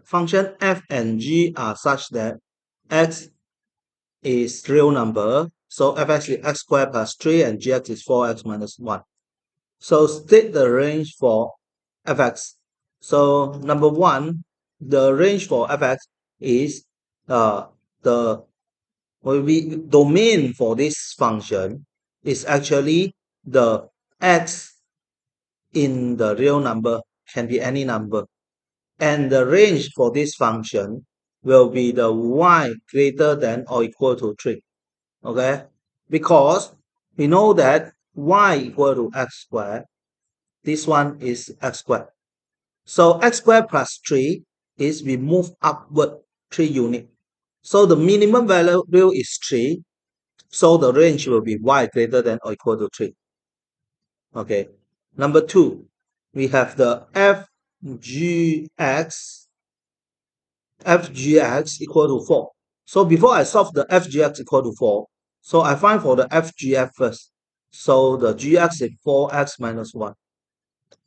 function f and g are such that x is real number, so fx is x squared plus 3 and gx is 4x minus 1. So state the range for fx. So number one, the range for fx is the domain for this function is actually the x in the real number, can be any number, and the range for this function will be the y greater than or equal to 3. Okay, because we know that y equal to x squared, this one is x squared. So x squared plus 3 is we move upward 3 units. So the minimum value is 3. So the range will be y greater than or equal to 3. Okay. Number 2, we have the fgx equal to 4. So before I solve the fgx equal to 4, so I find for the fgf first. So the gx is 4x minus 1.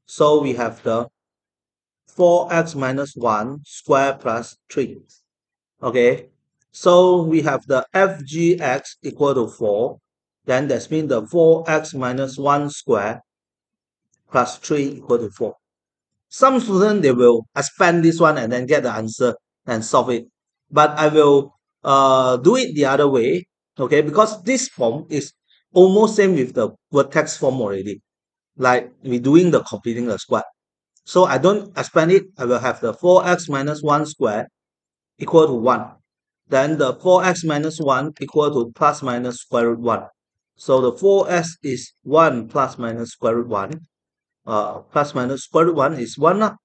So we have the 4x minus 1 square plus 3. Okay, so we have the fgx equal to 4. Then that means the 4x minus 1 square plus 3 equal to 4. Some students, they will expand this one and then get the answer and solve it. But I will do it the other way, okay, because this form is almost same with the vertex form already. Like we're doing the completing the square. So I don't expand it. I will have the 4x minus 1 square equal to 1. Then the 4x minus 1 equal to plus minus square root 1. So the 4x is 1 plus minus square root 1. Plus minus square root 1 is 1.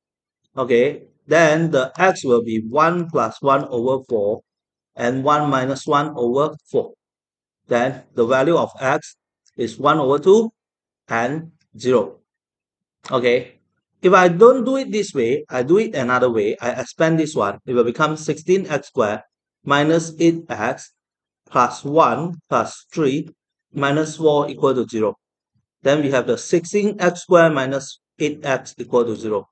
Okay, then the x will be 1 plus 1 over 4 and 1 minus 1 over 4. Then the value of x is 1 over 2 and 0. Okay, if I don't do it this way, I do it another way. I expand this one. It will become 16x squared minus 8x plus 1 plus 3 minus 4 equal to 0. Then we have the 16x squared minus 8x equal to 0.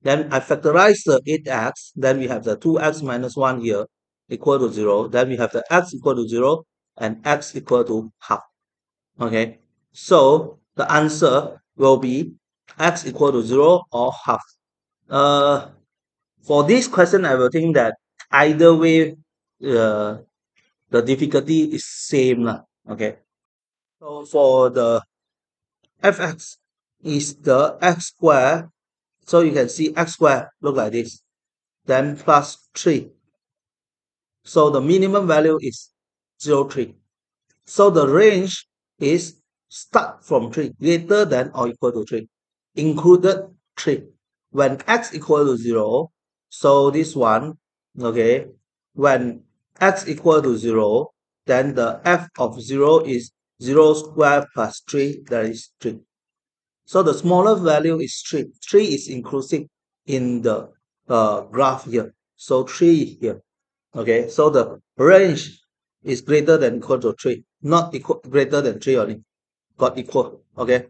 Then I factorize the 8x. Then we have the 2x minus 1 here equal to 0. Then we have the x equal to 0 and x equal to half. Okay, so the answer will be x equal to 0 or half. For this question, I will think that either way, the difficulty is same lah. Okay, so for the fx is the x square, so you can see x square look like this, then plus 3. So the minimum value is 0, 3. So the range is start from 3, greater than or equal to 3, included 3. When x equal to 0, so this one, okay, when x equal to 0, then the f of 0 is 0 squared plus 3, that is 3. So the smaller value is 3. 3 is inclusive in the graph here. So 3 here. Okay, so the range is greater than equal to 3, not equal greater than 3 only. Got equal. Okay.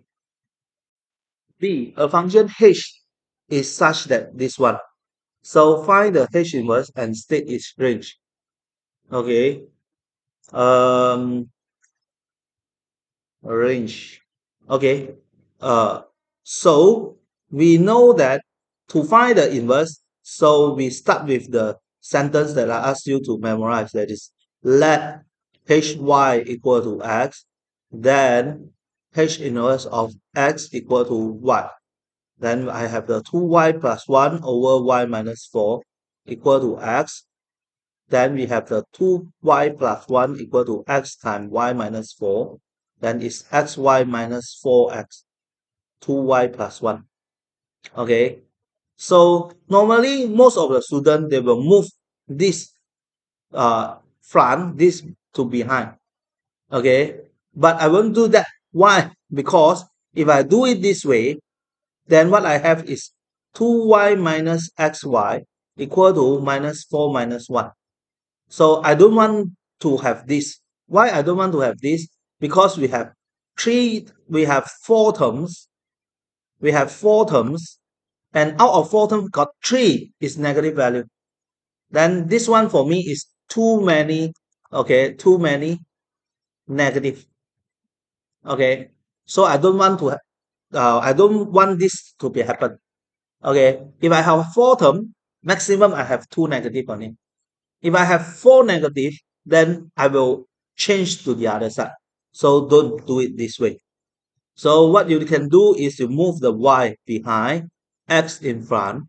B, a function h is such that this one. So find the h inverse and state its range. Okay. Range. Okay. So we know that to find the inverse, so we start with the sentence that I asked you to memorize, that is, let hy equal to x, then h inverse of x equal to y. Then I have the 2y plus 1 over y minus 4 equal to x. Then we have the 2y plus 1 equal to x times y minus 4. Then it's xy minus 4x, 2y plus 1. Okay, so normally most of the students, they will move this front, this to behind. Okay, but I won't do that. Why? Because if I do it this way, then what I have is 2y minus xy equal to minus 4 minus 1. So I don't want to have this. Why I don't want to have this? Because we have 4 terms. We have 4 terms, and out of 4 terms, got 3 is negative value. Then this one for me is too many, okay, too many negative. Okay, so I don't want to I don't want this to be happen. Okay, if I have four term, maximum I have two negative on it. If I have four negative, then I will change to the other side. So don't do it this way. So what you can do is you move the y behind, x in front,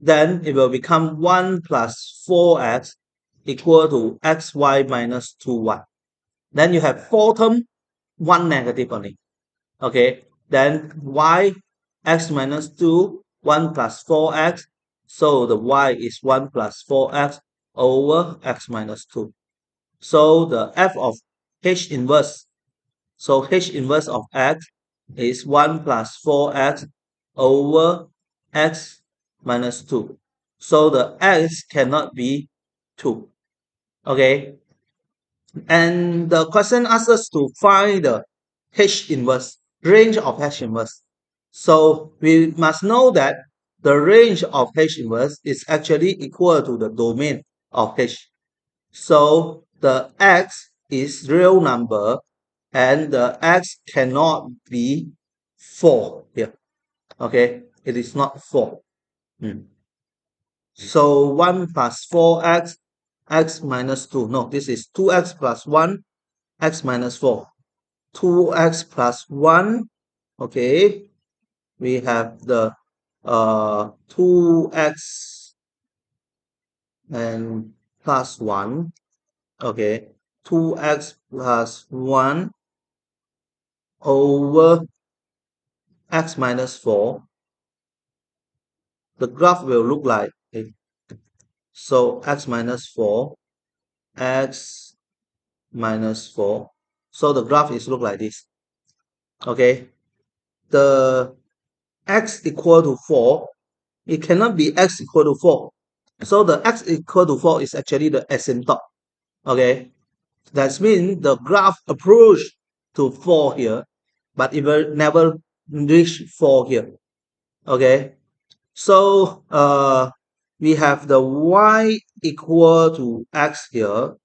then it will become 1 plus 4x equal to xy minus 2y. Then you have four term, one negative on it. Okay, then y x minus 2, 1 plus 4x. So the y is 1 plus 4x over x minus 2. So the f of h inverse, so h inverse of x is 1 plus 4x over x minus 2. So the x cannot be 2. Okay, and the question asks us to find the H inverse, range of H inverse. So we must know that the range of H inverse is actually equal to the domain of H. So the X is real number and the X cannot be 4 here. Okay, it is not 4. So 1 plus 4x, x minus 2. No, this is 2x plus 1, x minus 4. 2x plus 1. Okay, we have the 2x and plus 1. Okay, 2x plus 1 over x minus 4. The graph will look like, okay, so x minus 4, x minus 4. So the graph is look like this. Okay, the x equal to 4, it cannot be x equal to 4. So the x equal to 4 is actually the asymptote. Okay, that means the graph approach to 4 here, but it will never reach 4 here. Okay, so we have the y equal to x here,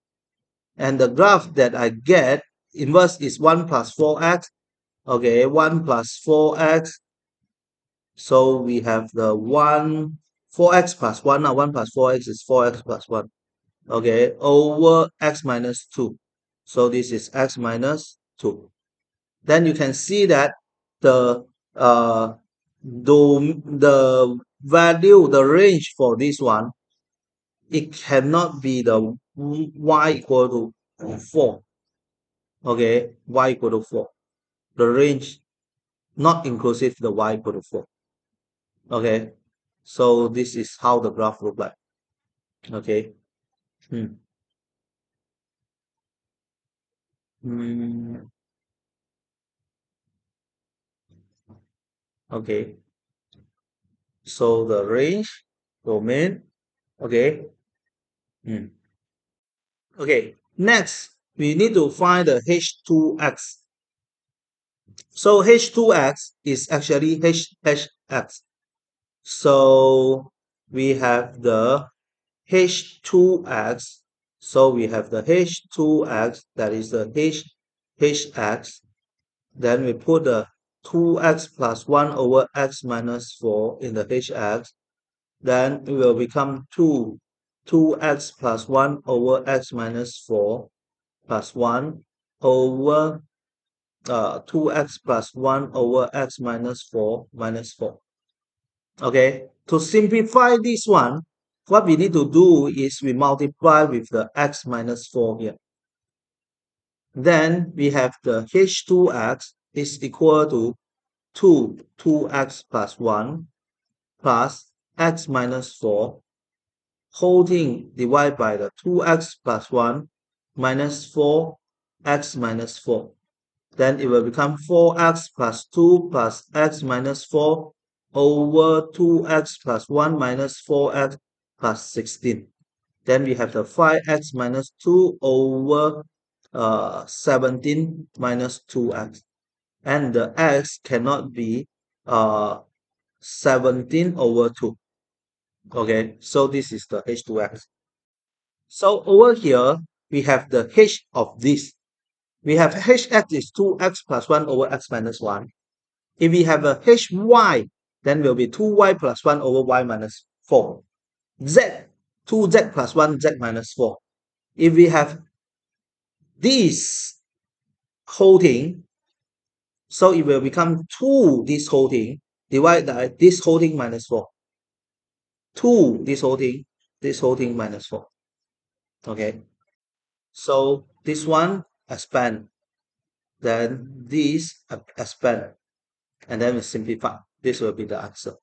and the graph that I get inverse is 1 plus 4x. Okay, 1 plus 4x. So we have the 4x plus 1. Now 1 plus 4x is 4x plus 1. Okay, over x minus 2. So this is x minus 2. Then you can see that the the value, the range for this one, it cannot be the y equal to 4. Okay, y equal to 4. The range not inclusive the y equal to 4. Okay, so this is how the graph look like. Okay. Hmm. Mm, okay. So the range, domain. Okay. Hmm. Okay. Next, we need to find the H2x. So H2x is actually HX. So we have the H2x. So we have the H2x, that is the HX. Then we put the 2x plus 1 over x minus 4 in the hx. Then it will become 2x plus 1 over x minus 4 plus 1 over 2x plus 1 over x minus 4 minus 4. Okay, to simplify this one, what we need to do is we multiply with the x minus 4 here. Then we have the h2x is equal to 2x plus 1 plus x minus 4 whole thing divided by the 2x plus 1 minus 4x minus 4. Then it will become 4x plus 2 plus x minus 4 over 2x plus 1 minus 4x plus 16. Then we have the 5x minus 2 over 17 minus 2x. And the x cannot be 17 over 2. Okay, so this is the h2x. So over here, we have the h of this. We have hx is 2x plus 1 over x minus 1. If we have a hy, then will be 2y plus 1 over y minus 4. Z, 2z plus 1 z minus 4. If we have this whole thing, so it will become 2 this whole thing divided by this whole thing minus 4. 2 this whole thing minus 4. Okay, so this one expand, then this expand, and then we simplify. This will be the answer.